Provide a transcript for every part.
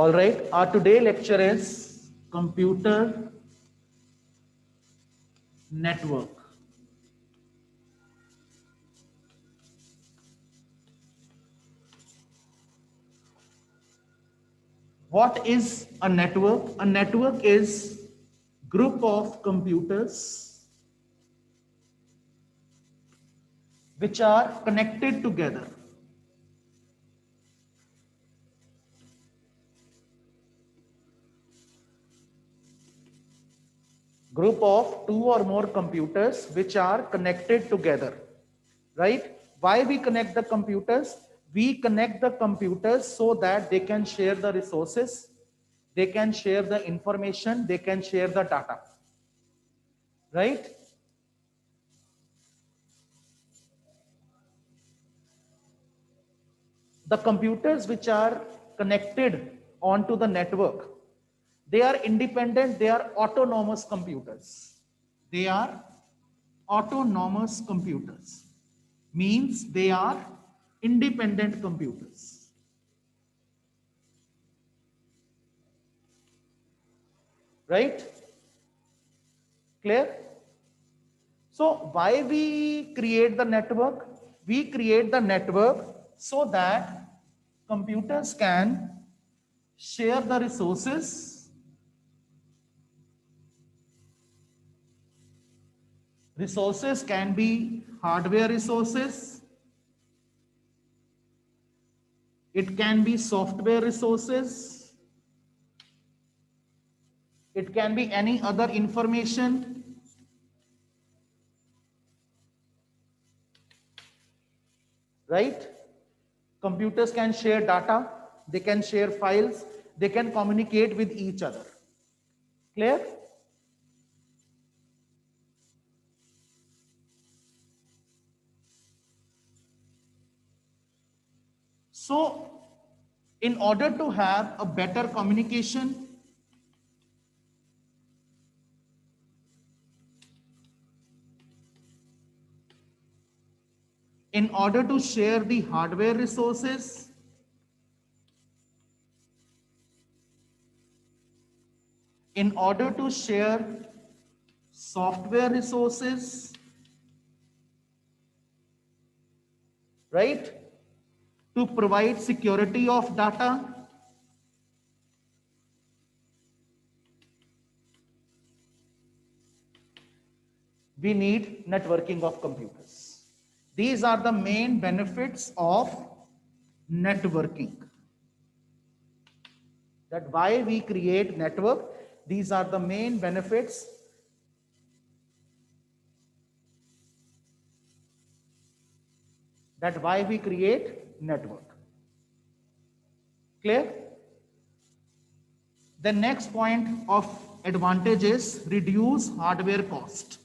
All right, our today lecture is computer network. What is a network? A network is group of computers which are connected together. Group of two or more computers which are connected together, right? Why we connect the computers? We connect the computers so that they can share the resources, they can share the information, they can share the data, right? The computers which are connected onto the network, they are independent, they are autonomous computers. They are autonomous computers, means they are independent computers, right? Clear? So why we create the network? We create the network so that computers can share the resources. Resources can be hardware resources, it can be software resources, it can be any other information, right? Computers can share data, they can share files, they can communicate with each other. Clear? So, in order to have a better communication, in order to share the hardware resources, in order to share software resources, right? To provide security of data, we need networking of computers. These are the main benefits of networking. That why we create network, these are the main benefits. That why we create network. Clear? The next point of advantage is reduce hardware cost.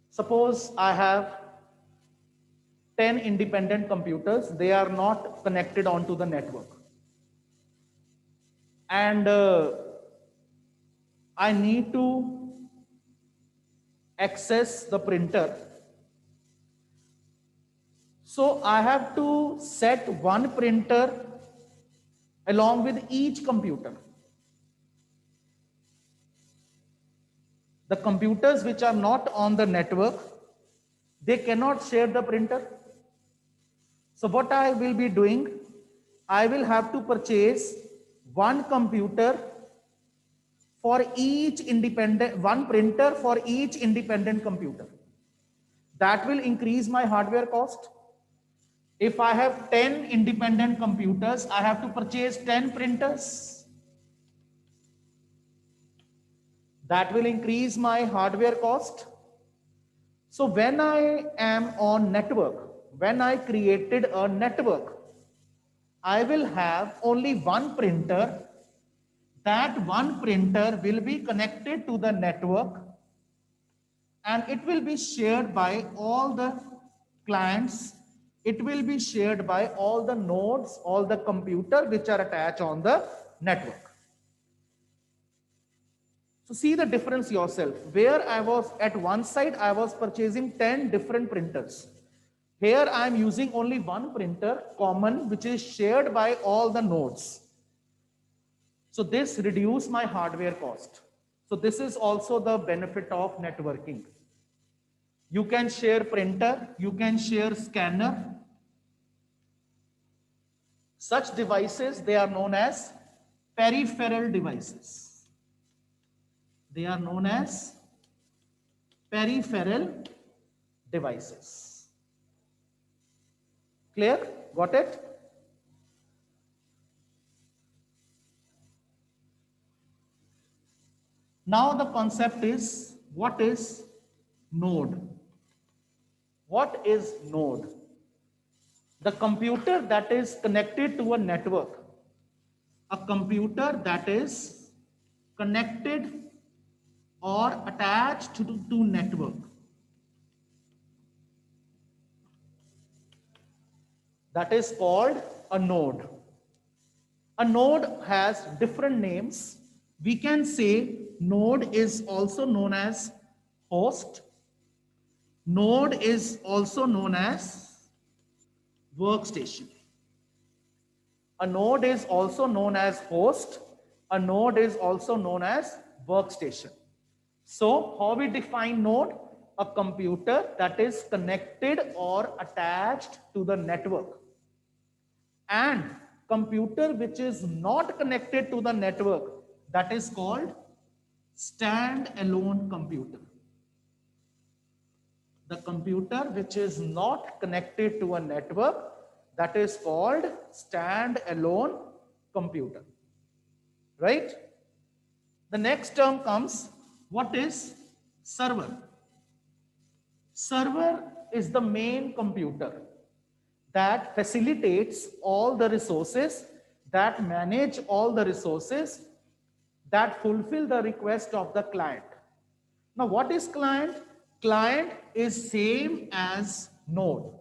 Suppose I have 10 independent computers, they are not connected onto the network. And I need to access the printer. So I have to set one printer along with each computer. The computers which are not on the network, they cannot share the printer. So what I will be doing, I will have to purchase one computer for each independent, one printer for each independent computer. That will increase my hardware cost. If I have 10 independent computers, I have to purchase 10 printers. That will increase my hardware cost. So when I am on network, when I created a network, I will have only one printer. That one printer will be connected to the network and it will be shared by all the clients. It will be shared by all the nodes, all the computers which are attached on the network. So see the difference yourself. Where I was at one side, I was purchasing 10 different printers. Here I am using only one printer, common, which is shared by all the nodes. So this reduces my hardware cost. So this is also the benefit of networking. You can share printer, you can share scanner. Such devices, they are known as peripheral devices. They are known as peripheral devices. Clear? Got it? Now the concept is, what is node? What is node? The computer that is connected to a network. A computer that is connected or attached to network. That is called a node. A node has different names. We can say node is also known as host. Node is also known as workstation. A node is also known as host. A node is also known as workstation. So how we define node? A computer that is connected or attached to the network. And computer which is not connected to the network, that is called stand-alone computer. The computer which is not connected to a network, that is called stand-alone computer. Right? The next term comes, what is server? Server is the main computer that facilitates all the resources, that manage all the resources, that fulfill the request of the client. Now, what is client? Client is same as node.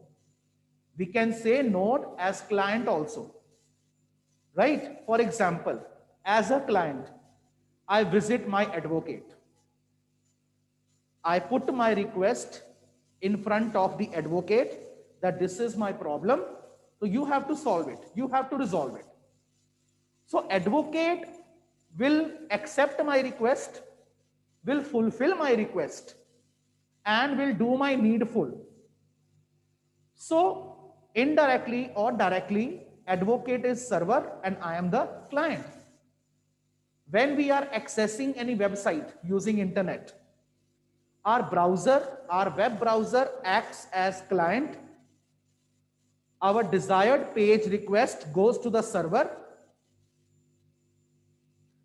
We can say node as client also, right? For example, as a client, I visit my advocate. I put my request in front of the advocate that this is my problem. So you have to solve it. You have to resolve it. So advocate will accept my request, will fulfill my request, and will do my needful. So indirectly or directly, advocate is server and I am the client. When we are accessing any website using internet, our browser, our web browser acts as client. Our desired page request goes to the server.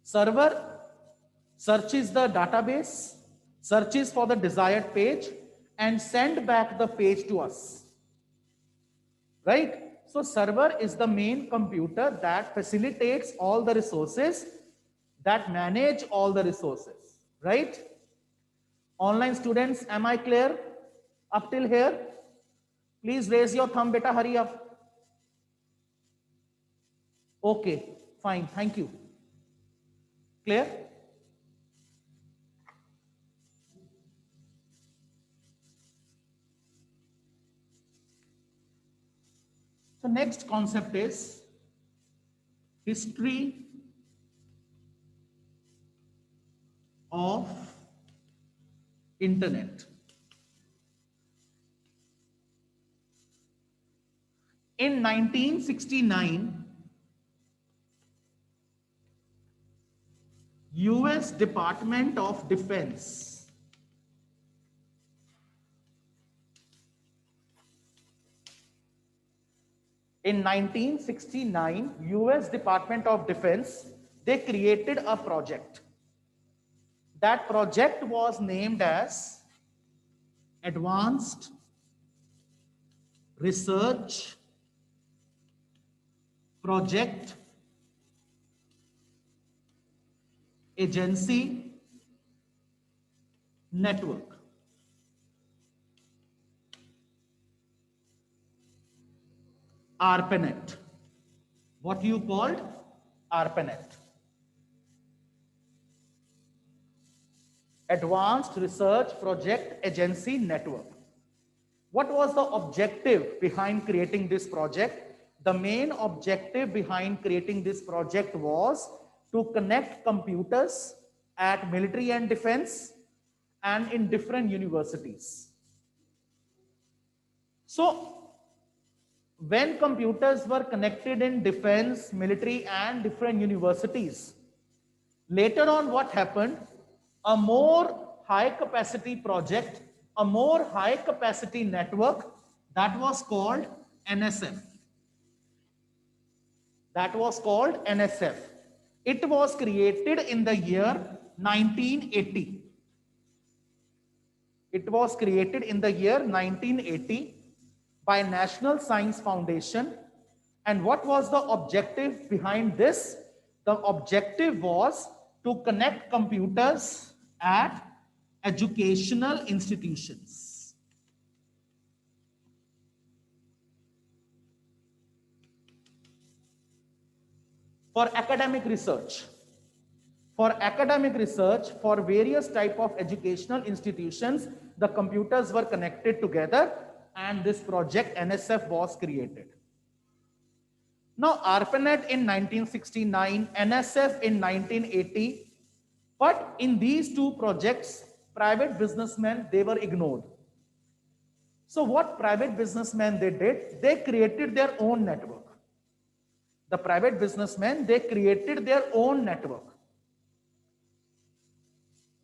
Server searches the database, searches for the desired page, and send back the page to us. Right? So server is the main computer that facilitates all the resources, that manage all the resources. Right? Online students, am I clear up till here? Please raise your thumb, beta, hurry up. Okay, fine, thank you. Clear? So next concept is history of internet. In 1969, US Department of Defense in 1969, US Department of Defense, they created a project. That project was named as Advanced Research Project Agency Network. ARPANET. What you called ARPANET. Advanced Research Project Agency Network. What was the objective behind creating this project? The main objective behind creating this project was to connect computers at military and defense and in different universities. So, when computers were connected in defense, military, and different universities, later on, what happened? A more high capacity project, a more high capacity network that was called NSF. That was called NSF. It was created in the year 1980. It was created in the year 1980 by National Science Foundation. And what was the objective behind this? The objective was to connect computers at educational institutions. For academic research. For academic research, for various type of educational institutions, the computers were connected together and this project NSF was created. Now, ARPANET in 1969, NSF in 1980, but in these two projects, private businessmen, they were ignored. So what private businessmen they did, they created their own network. The private businessmen, they created their own network.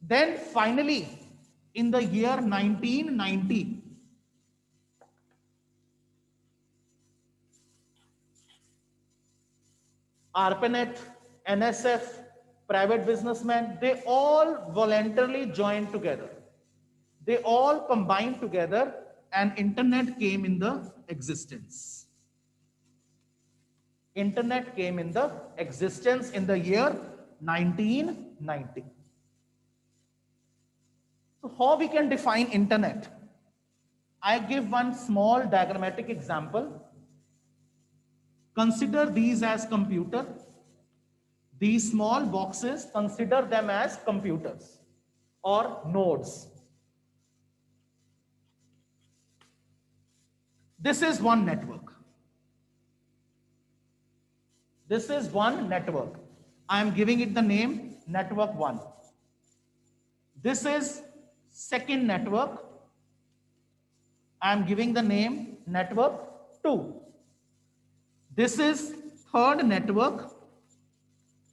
Then finally, in the year 1990, ARPANET, NSF, private businessmen, they all voluntarily joined together. They all combined together and internet came in the existence. Internet came in the existence in the year 1990. So how we can define internet? I give one small diagrammatic example. Consider these as computer. These small boxes, consider them as computers or nodes. This is one network. This is one network. I am giving it the name network 1. This is second network. I am giving the name network 2. This is third network.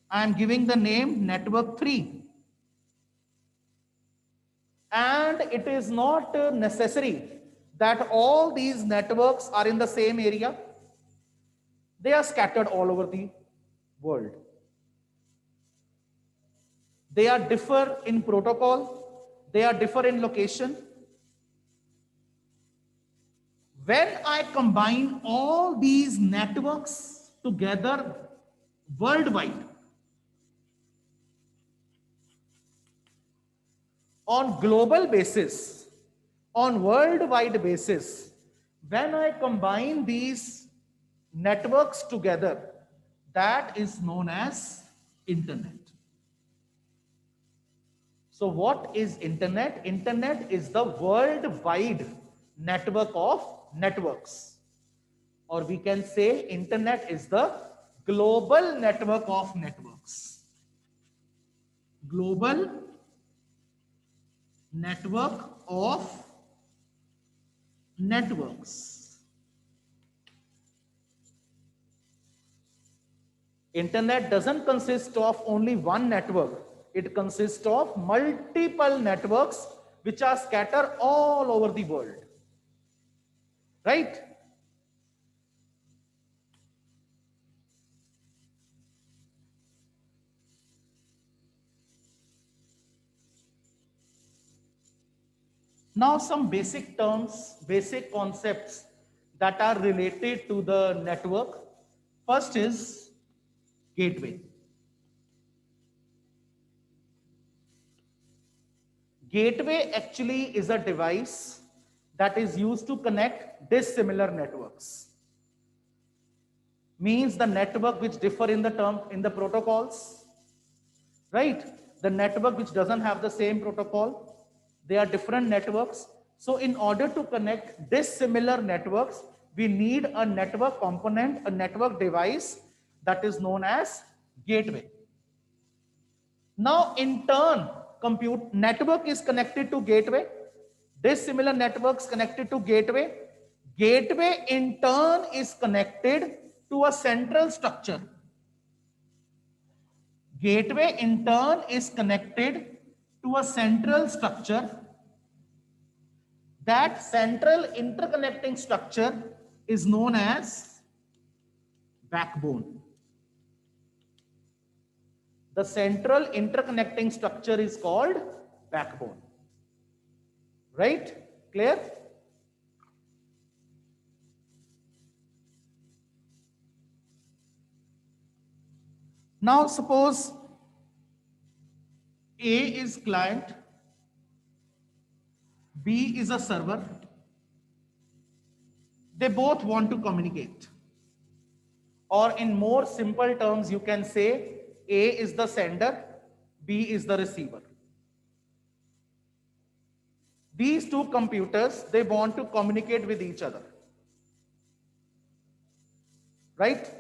I am giving the name network 3. And it is not necessary that all these networks are in the same area. They are scattered all over the world. They are differ in protocol. They are differ in location. When I combine all these networks together worldwide, on global basis, on worldwide basis, when I combine these networks together, that is known as internet. So what is internet? Internet is the worldwide network of networks. Or we can say internet is the global network of networks. Global network of networks. Internet doesn't consist of only one network. It consists of multiple networks which are scattered all over the world. Right? Now some basic terms, basic concepts that are related to the network. First is gateway. Gateway actually is a device that is used to connect dissimilar networks. Means the network which differ in the protocols, right? The network which doesn't have the same protocol, they are different networks. So in order to connect dissimilar networks, we need a network component, a network device that is known as gateway. Now in turn, compute network is connected to gateway. Dissimilar networks connected to gateway. Gateway in turn is connected to a central structure. Gateway in turn is connected to a central structure. That central interconnecting structure is known as backbone. The central interconnecting structure is called backbone. Right? Clear? Now suppose A is client, B is a server. They both want to communicate. Or in more simple terms, you can say A is the sender, B is the receiver. These two computers, they want to communicate with each other. Right?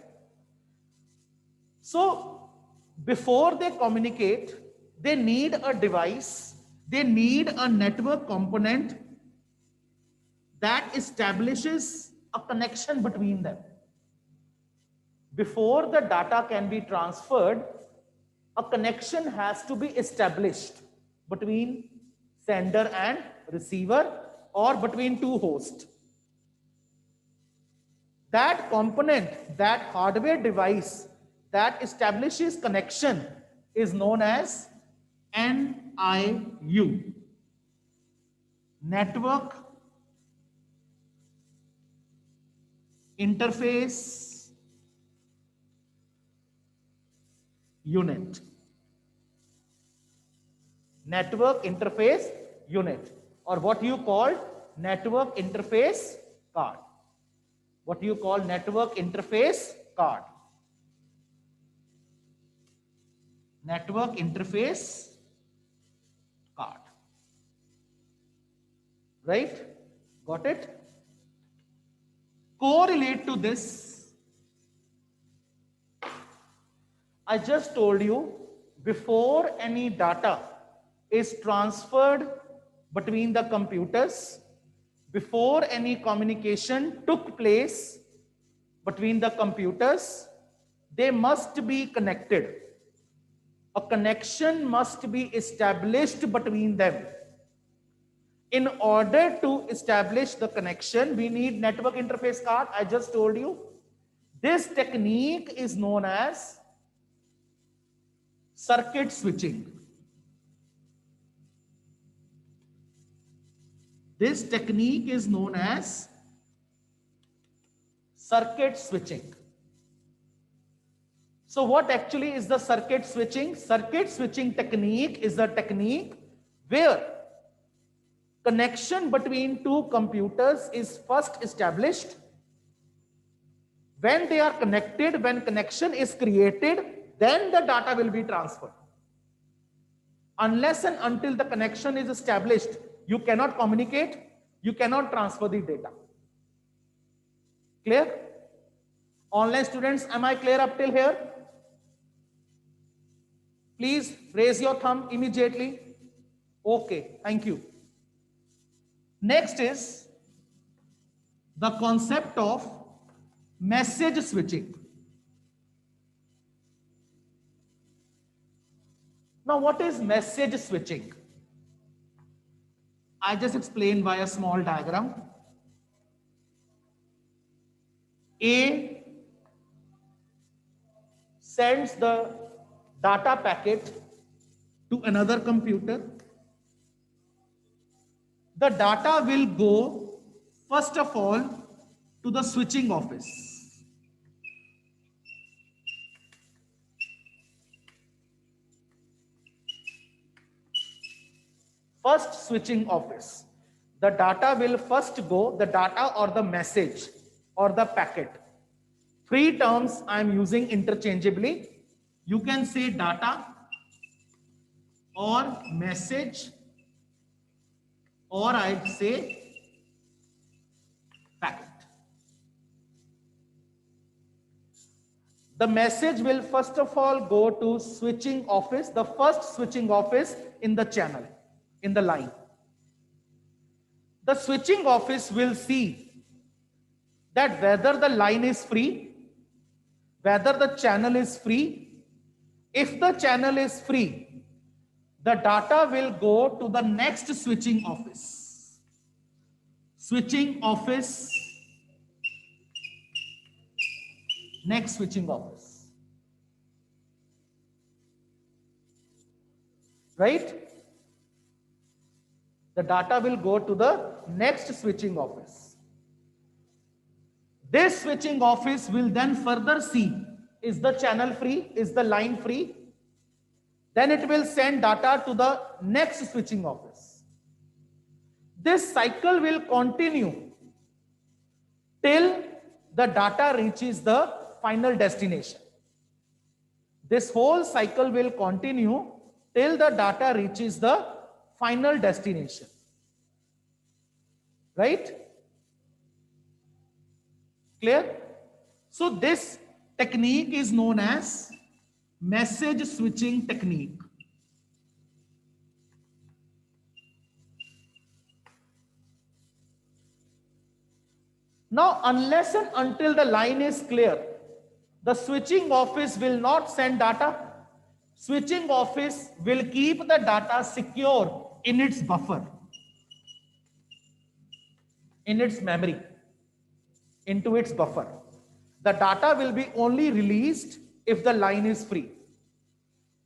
So before they communicate, they need a device, they need a network component that establishes a connection between them. Before the data can be transferred, a connection has to be established between sender and receiver or between two hosts. That component, that hardware device that establishes connection is known as NIU, Network Interface Unit. Network Interface Unit, or what you call network interface card. What you call network interface card. Network interface card. Right? Got it? Correlate to this. I just told you, before any data is transferred between the computers, before any communication took place between the computers, they must be connected. A connection must be established between them. In order to establish the connection, we need network interface card. I just told you. This technique is known as circuit switching. This technique is known as circuit switching. So what actually is the circuit switching? Circuit switching technique is the technique where connection between two computers is first established. When they are connected, when connection is created, then the data will be transferred. Unless and until the connection is established, you cannot communicate, you cannot transfer the data. Clear? Online students, am I clear up till here? Please raise your thumb immediately. Okay, thank you. Next is the concept of message switching. Now, what is message switching? I just explained by a small diagram. A sends the data packet to another computer. The data will go, first of all, to the switching office. First switching office. The data will first go, the data or the message or the packet. Three terms I am using interchangeably. You can say data or message or I'd say packet. The message will first of all go to switching office, the first switching office in the channel, in the line. The switching office will see that whether the line is free, whether the channel is free. If the channel is free, the data will go to the next switching office. Switching office, next switching office. Right? The data will go to the next switching office. This switching office will then further see, is the channel free? Is the line free? Then it will send data to the next switching office. This cycle will continue till the data reaches the final destination. This whole cycle will continue till the data reaches the final destination. Right? Clear? So this technique is known as message switching technique. Now, unless and until the line is clear, the switching office will not send data. Switching office will keep the data secure in its buffer, in its memory, into its buffer. The data will be only released if the line is free.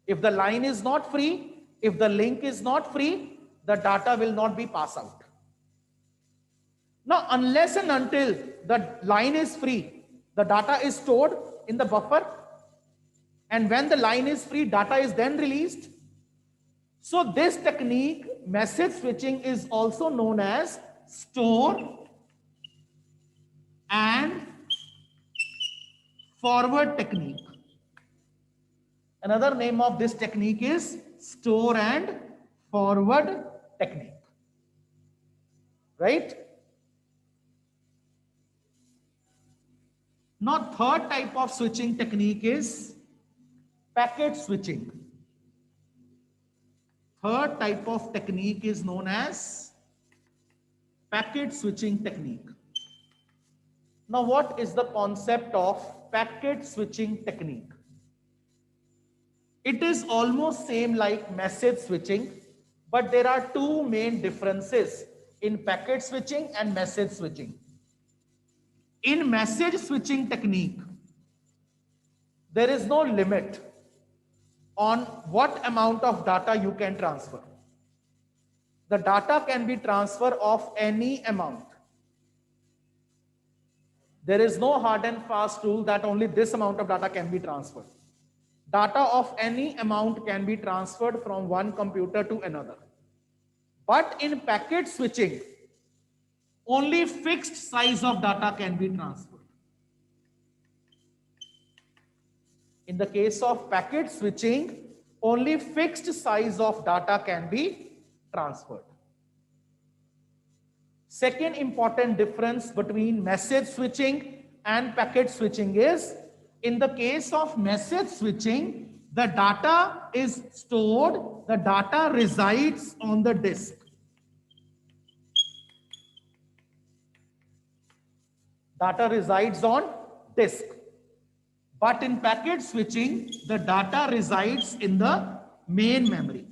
If the line is not free, if the link is not free, the data will not be passed out. Now, unless and until the line is free, the data is stored in the buffer. And when the line is free, data is then released. So this technique, message switching, is also known as store and forward technique. Another name of this technique is store and forward technique. Right? Now, third type of switching technique is packet switching. Third type of technique is known as packet switching technique. Now, what is the concept of packet switching technique? It is almost same like message switching, but there are two main differences in packet switching and message switching. In message switching technique, there is no limit on what amount of data you can transfer. The data can be transferred of any amount. There is no hard and fast rule that only this amount of data can be transferred. Data of any amount can be transferred from one computer to another. But in packet switching, only fixed size of data can be transferred. In the case of packet switching, only fixed size of data can be transferred. Second important difference between message switching and packet switching is, in the case of message switching, the data is stored, the data resides on the disk. Data resides on disk. But in packet switching, the data resides in the main memory.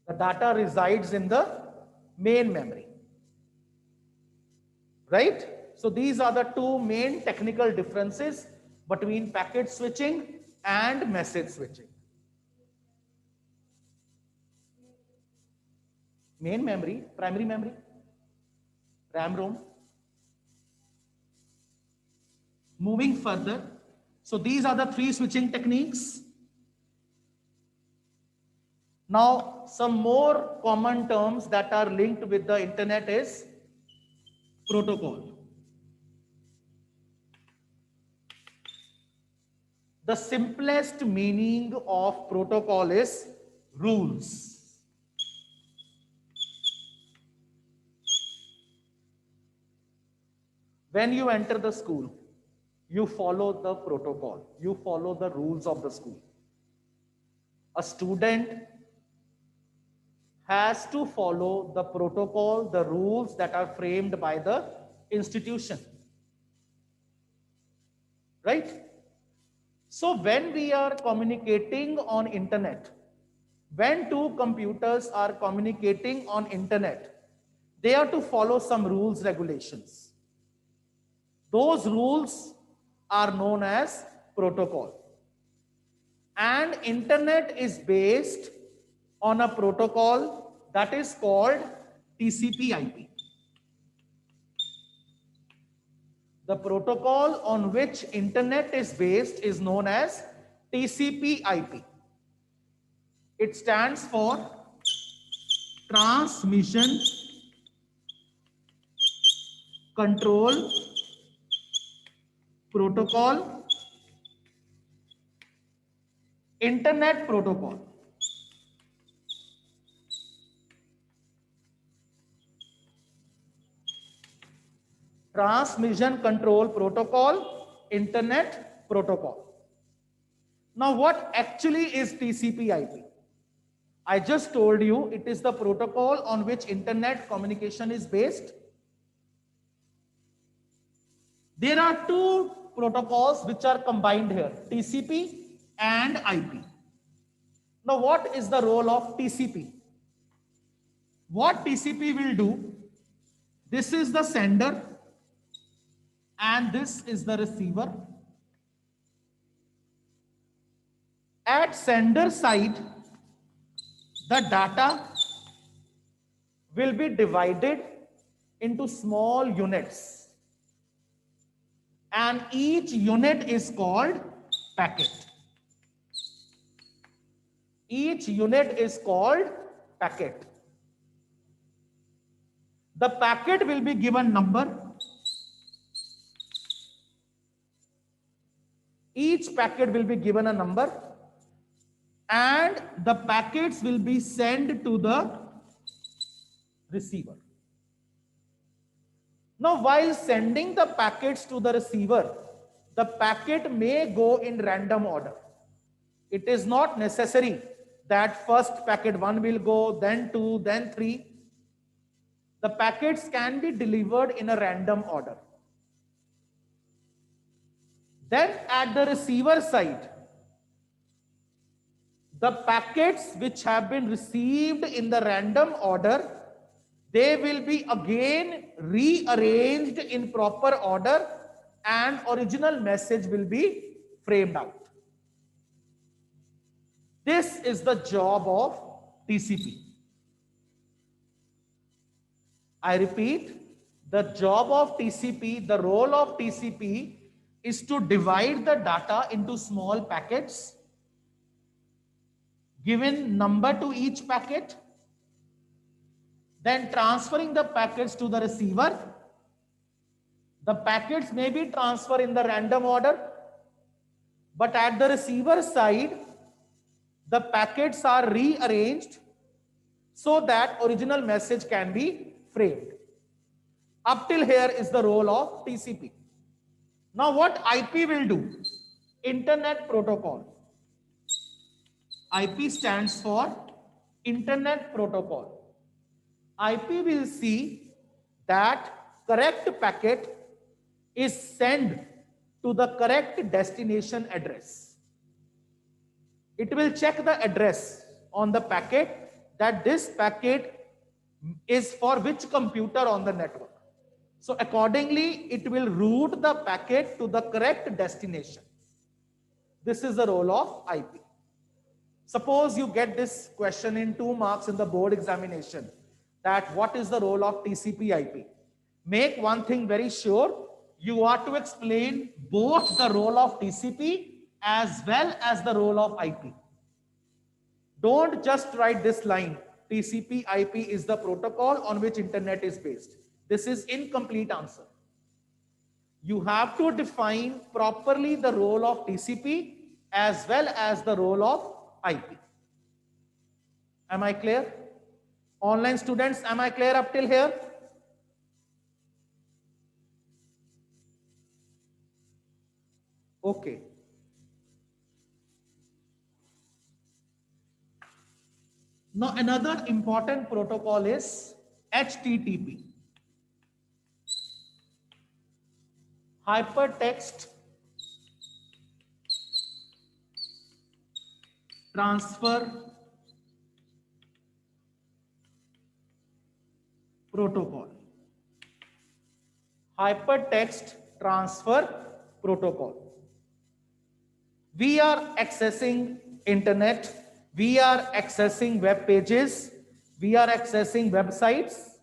The data resides in the main memory. Right? So these are the two main technical differences between packet switching and message switching. Main memory, primary memory, RAM, ROM. Moving further, so these are the three switching techniques. Now, some more common terms that are linked with the internet is protocol. The simplest meaning of protocol is rules. When you enter the school, you follow the protocol, you follow the rules of the school. A student has to follow the protocol, the rules that are framed by the institution. Right? So when we are communicating on internet, when two computers are communicating on internet, they are to follow some rules, regulations. Those rules are known as protocol. And internet is based on a protocol that is called TCP/IP. The protocol on which internet is based is known as TCP/IP. It stands for Transmission Control Protocol, Internet Protocol. Transmission Control Protocol, Internet Protocol. Now, what actually is TCP/IP? I just told you it is the protocol on which internet communication is based. There are two protocols which are combined here, TCP and IP. Now, what is the role of TCP? What TCP will do, this is the sender and this is the receiver. At sender side, the data will be divided into small units, and each unit is called packet. Each unit is called packet. The packet will be given number. Each packet will be given a number, and the packets will be sent to the receiver. Now, while sending the packets to the receiver, the packet may go in random order. It is not necessary that first packet 1 will go, then 2, then 3. The packets can be delivered in a random order. Then at the receiver side, the packets which have been received in the random order, they will be again rearranged in proper order and original message will be framed out. This is the job of TCP. I repeat, the job of TCP, the role of TCP is to divide the data into small packets, given number to each packet, then transferring the packets to the receiver. The packets may be transferred in the random order, but at the receiver side, the packets are rearranged so that original message can be framed. Up till here is the role of TCP. Now, what IP will do? Internet Protocol. IP stands for Internet Protocol. IP will see that correct packet is sent to the correct destination address. It will check the address on the packet that this packet is for which computer on the network. So accordingly, it will route the packet to the correct destination. This is the role of IP. Suppose you get this question in 2 marks in the board examination, that what is the role of TCP/IP? Make one thing very sure, you are to explain both the role of TCP as well as the role of IP. Don't just write this line, TCP/IP is the protocol on which internet is based. This is incomplete answer. You have to define properly the role of TCP as well as the role of IP. Am I clear? Online students, am I clear up till here? Okay. Now another important protocol is HTTP, Hypertext Transfer Protocol. Hypertext Transfer Protocol. We are accessing internet, we are accessing web pages, we are accessing websites.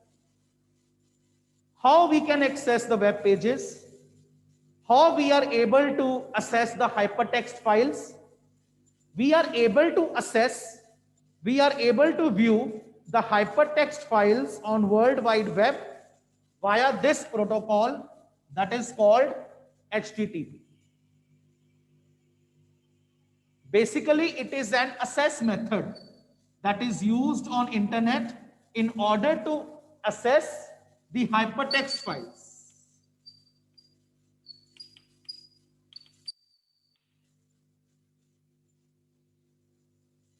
How we can access the web pages? How we are able to access the hypertext files? We are able to access, we are able to view the hypertext files on World Wide Web via this protocol that is called HTTP. Basically, it is an access method that is used on internet in order to access the hypertext files.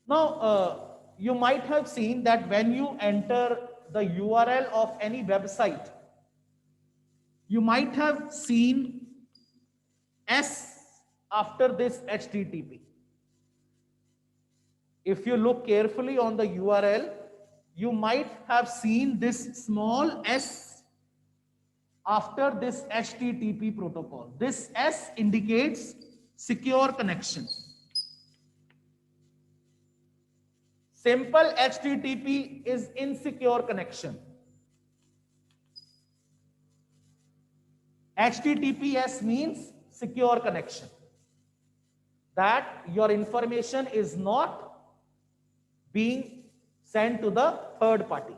Now, you might have seen that when you enter the URL of any website, you might have seen S after this HTTP. If you look carefully on the URL, you might have seen this small s after this HTTP protocol. This S indicates secure connection. Simple HTTP is insecure connection. HTTPS means secure connection. That your information is not being sent to the third party.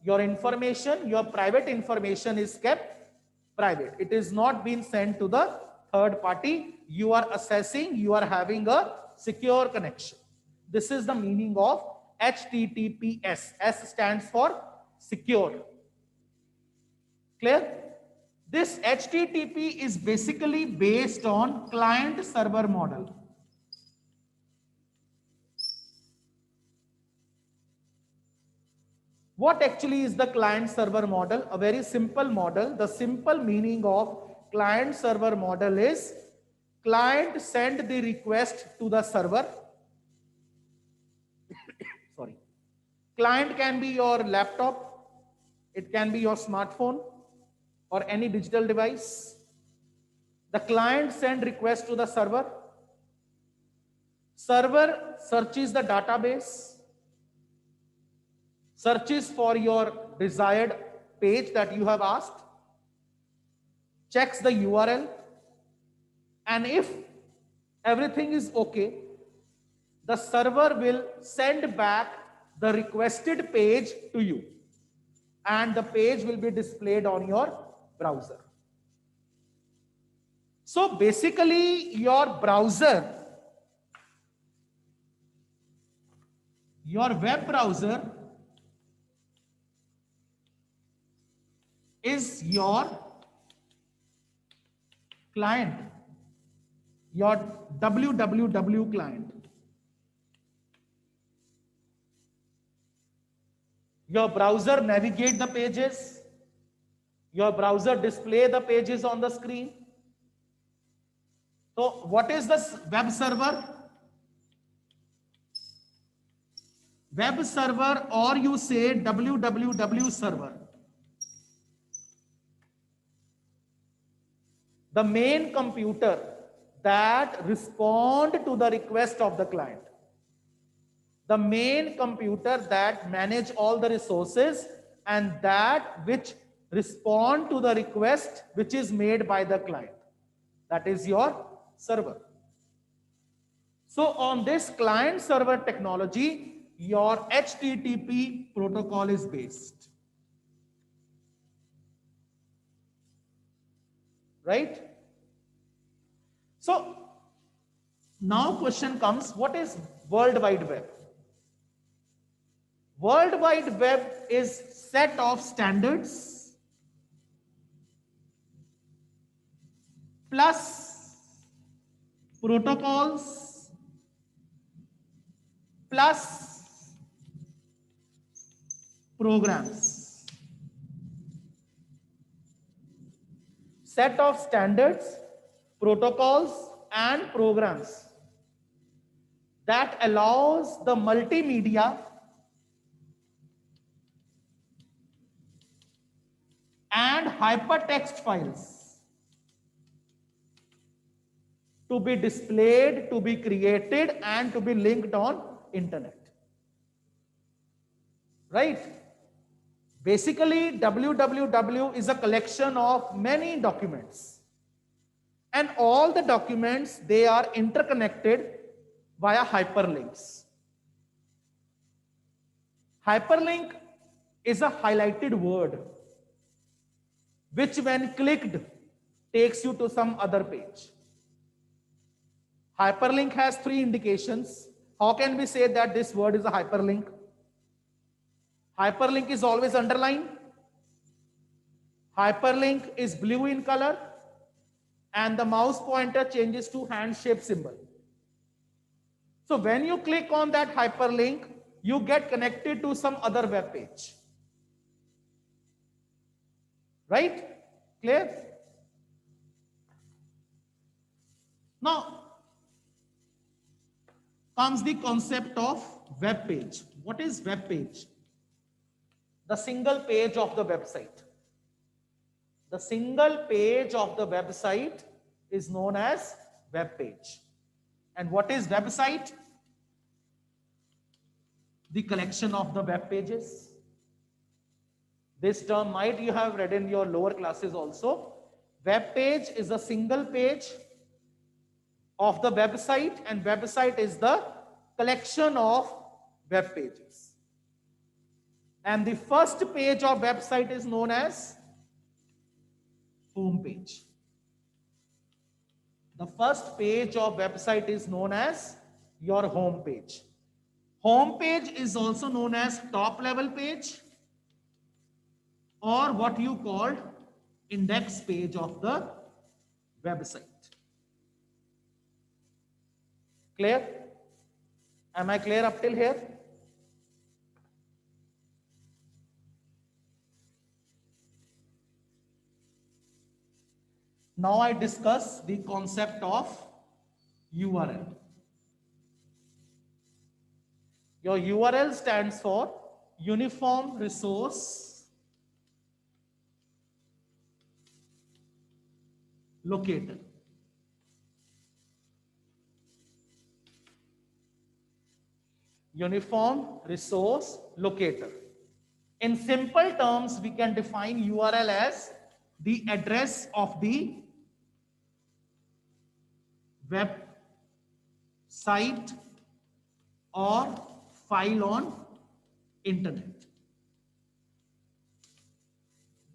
Your information, your private information is kept private. It is not being sent to the third party. You are assessing, you are having a secure connection. This is the meaning of HTTPS. S stands for secure. Clear? This HTTP is basically based on client-server model. What actually is the client-server model? A very simple model. The simple meaning of client-server model is client send the request to the server. Sorry. Client can be your laptop, it can be your smartphone or any digital device. The client send request to the server. Server searches the database, searches for your desired page that you have asked, checks the URL, and if everything is okay, the server will send back the requested page to you, and the page will be displayed on your browser. So basically, your browser, your web browser is your client, your www client. Your browser navigate the pages, your browser display the pages on the screen. So what is the web server? Web server, or you say www server. The main computer that respond to the request of the client. The main computer that manage all the resources and that which respond to the request which is made by the client. That is your server. So on this client server technology, your HTTP protocol is based. Right? So now question comes, what is World Wide Web? World Wide Web is set of standards plus protocols plus programs. Set of standards, protocols and programs that allows the multimedia and hypertext files to be displayed, to be created and to be linked on internet. Right? Basically, www is a collection of many documents, and all the documents, they are interconnected via hyperlinks. Hyperlink is a highlighted word which when clicked takes you to some other page. Hyperlink has three indications. How can we say that this word is a hyperlink? Hyperlink is always underlined. Hyperlink is blue in color and the mouse pointer changes to hand-shaped symbol. So when you click on that hyperlink, you get connected to some other web page. Right? Clear? Now comes the concept of web page. What is web page? The single page of the website. The single page of the website is known as web page. And what is website? The collection of the web pages. This term might you have read in your lower classes also. Web page is a single page of the website, and website is the collection of web pages. And the first page of website is known as home page. The first page of website is known as your home page. Home page is also known as top level page, or what you call index page of the website. Clear? Am I clear up till here? Now I discuss the concept of URL. Your URL stands for Uniform Resource Locator. Uniform Resource Locator. In simple terms, we can define URL as the address of the web site or file on internet.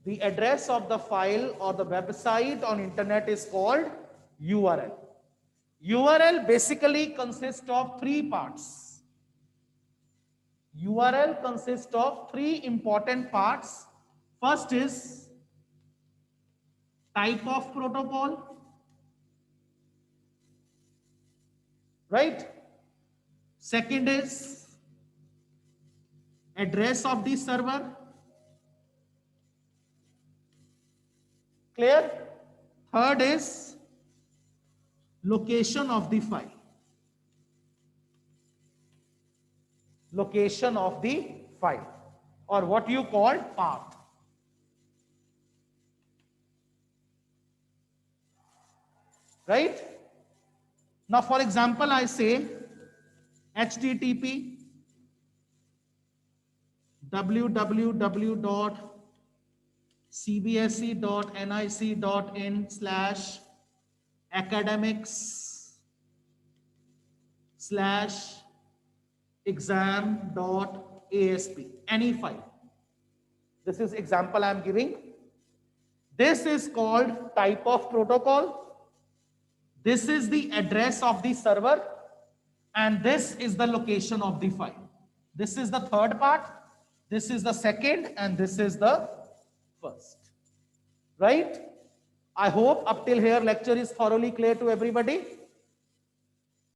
The address of the file or the website on internet is called URL. URL basically consists of three parts. URL consists of three important parts. First is type of protocol, right? Second is address of the server. Clear? Third is location of the file. Location of the file, or what you call path. Right? Now, for example, I say http www.cbsc.nic.in/academics/exam.asp, any file. This is example I am giving. This is called type of protocol. This is the address of the server, and this is the location of the file. This is the third part, this is the second, and this is the first. Right? I hope up till here lecture is thoroughly clear to everybody.